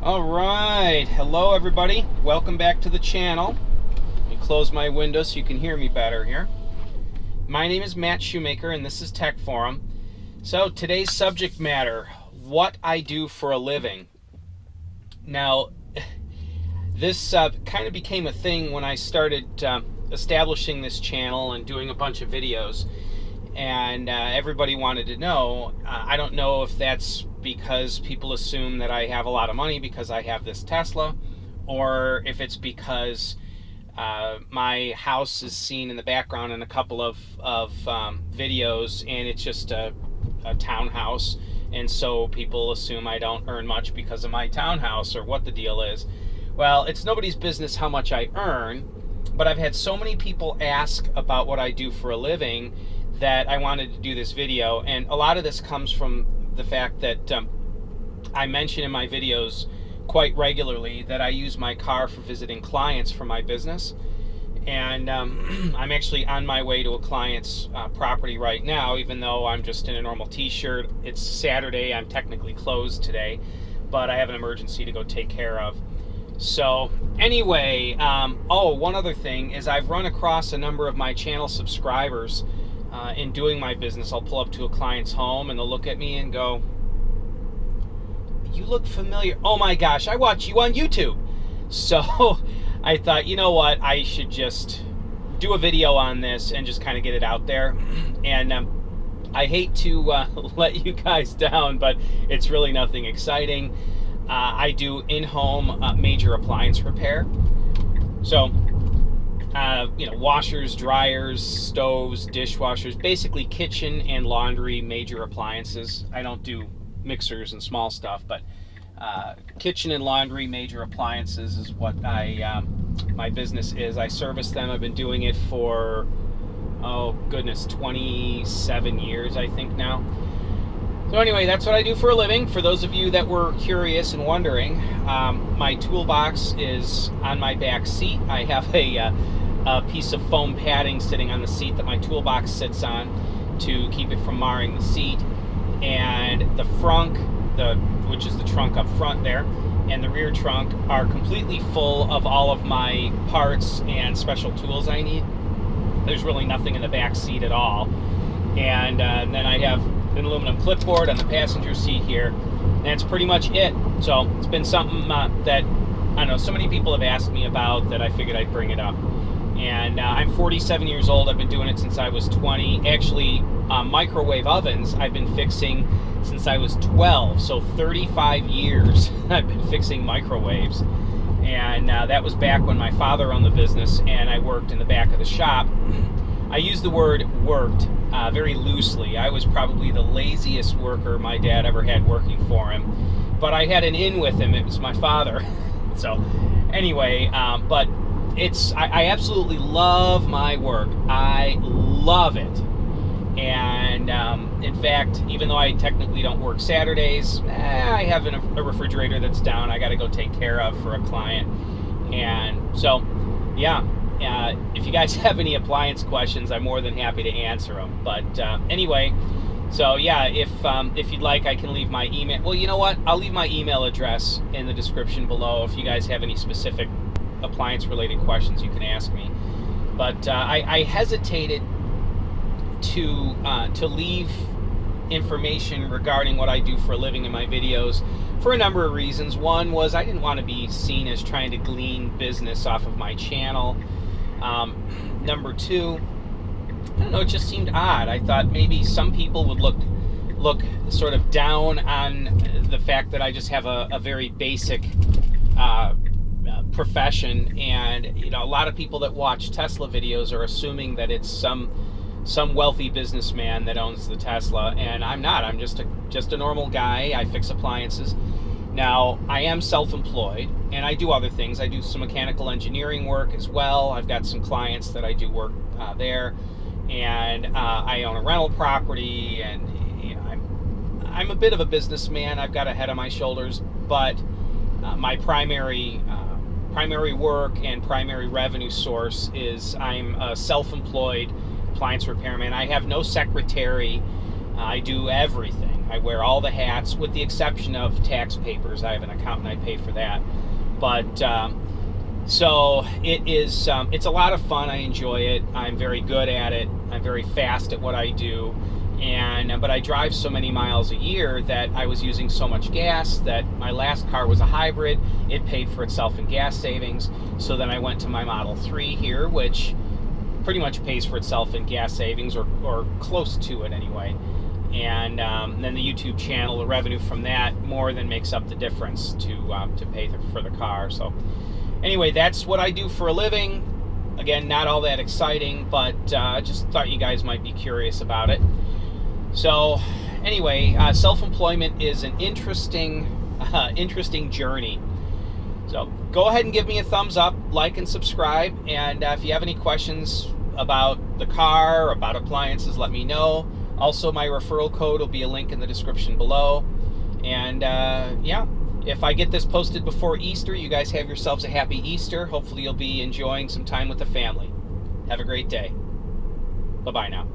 All right, hello everybody. Welcome back to the channel. Let me close my window so you can hear me better here. My name is Matt Shoemaker and this is Tech Forum. So today's subject matter, what I do for a living. Now, this kind of became a thing when I started establishing this channel and doing a bunch of videos. And everybody wanted to know. I don't know if that's because people assume that I have a lot of money because I have this Tesla, or if it's because my house is seen in the background in a couple of videos, and it's just a townhouse, and so people assume I don't earn much because of my townhouse, or what the deal is. Well, it's nobody's business how much I earn, but I've had so many people ask about what I do for a living that I wanted to do this video. And a lot of this comes from the fact that I mention in my videos quite regularly that I use my car for visiting clients for my business. And I'm actually on my way to a client's property right now, even though I'm just in a normal t-shirt. It's Saturday, I'm technically closed today, but I have an emergency to go take care of. So anyway, one other thing is I've run across a number of my channel subscribers in doing my business. I'll pull up to a client's home and they'll look at me and go, "You look familiar. Oh my gosh, I watch you on YouTube." So I thought, you know what, I should just do a video on this and just kind of get it out there. And I hate to let you guys down, but it's really nothing exciting. I do in-home major appliance repair. So washers, dryers, stoves, dishwashers, basically kitchen and laundry major appliances. I don't do mixers and small stuff, but kitchen and laundry major appliances is what my business is. I service them. I've been doing it for, 27 years, I think now. So anyway, that's what I do for a living. For those of you that were curious and wondering, my toolbox is on my back seat. I have a piece of foam padding sitting on the seat that my toolbox sits on to keep it from marring the seat. And the frunk, which is the trunk up front there, and the rear trunk are completely full of all of my parts and special tools I need. There's really nothing in the back seat at all. And then I have an aluminum clipboard on the passenger seat here, and that's pretty much it. So it's been something that, I don't know, so many people have asked me about that I figured I'd bring it up. And I'm 47 years old. I've been doing it since I was 20. Actually, microwave ovens I've been fixing since I was 12. So 35 years I've been fixing microwaves. And that was back when my father owned the business and I worked in the back of the shop. I use the word worked very loosely. I was probably the laziest worker my dad ever had working for him. But I had an in with him. It was my father. So anyway, but I absolutely love my work. I love it. And in fact, even though I technically don't work Saturdays, I have a refrigerator that's down I got to go take care of for a client. And so, yeah, if you guys have any appliance questions, I'm more than happy to answer them. But anyway, so yeah, if you'd like, I can leave my email. Well, you know what? I'll leave my email address in the description below. If you guys have any specific appliance-related questions, you can ask me. But I hesitated to leave information regarding what I do for a living in my videos for a number of reasons. One was I didn't want to be seen as trying to glean business off of my channel. Number two, I don't know, it just seemed odd. I thought maybe some people would look sort of down on the fact that I just have a very basic profession, and a lot of people that watch Tesla videos are assuming that it's some wealthy businessman that owns the Tesla, and I'm not. I'm just a normal guy. I fix appliances. Now, I am self-employed, and I do other things. I do some mechanical engineering work as well. I've got some clients that I do work there, and I own a rental property, and I'm a bit of a businessman. I've got a head on my shoulders, but my primary work and primary revenue source is I'm a self-employed appliance repairman. I have no secretary. I do everything. I wear all the hats with the exception of tax papers. I have an accountant, I pay for that. But so it is, it's a lot of fun. I enjoy it. I'm very good at it. I'm very fast at what I do. But I drive so many miles a year that I was using so much gas that my last car was a hybrid. It paid for itself in gas savings. So then I went to my Model 3 here, which pretty much pays for itself in gas savings, or close to it anyway. And then the YouTube channel, the revenue from that more than makes up the difference to pay for the car. So anyway, that's what I do for a living. Again, not all that exciting, but just thought you guys might be curious about it. So anyway, self-employment is an interesting journey. So go ahead and give me a thumbs up, like and subscribe, and if you have any questions about the car, about appliances, let me know. Also, my referral code will be a link in the description below. And yeah, if I get this posted before Easter, you guys have yourselves a happy Easter. Hopefully you'll be enjoying some time with the family. Have a great day. Bye-bye now.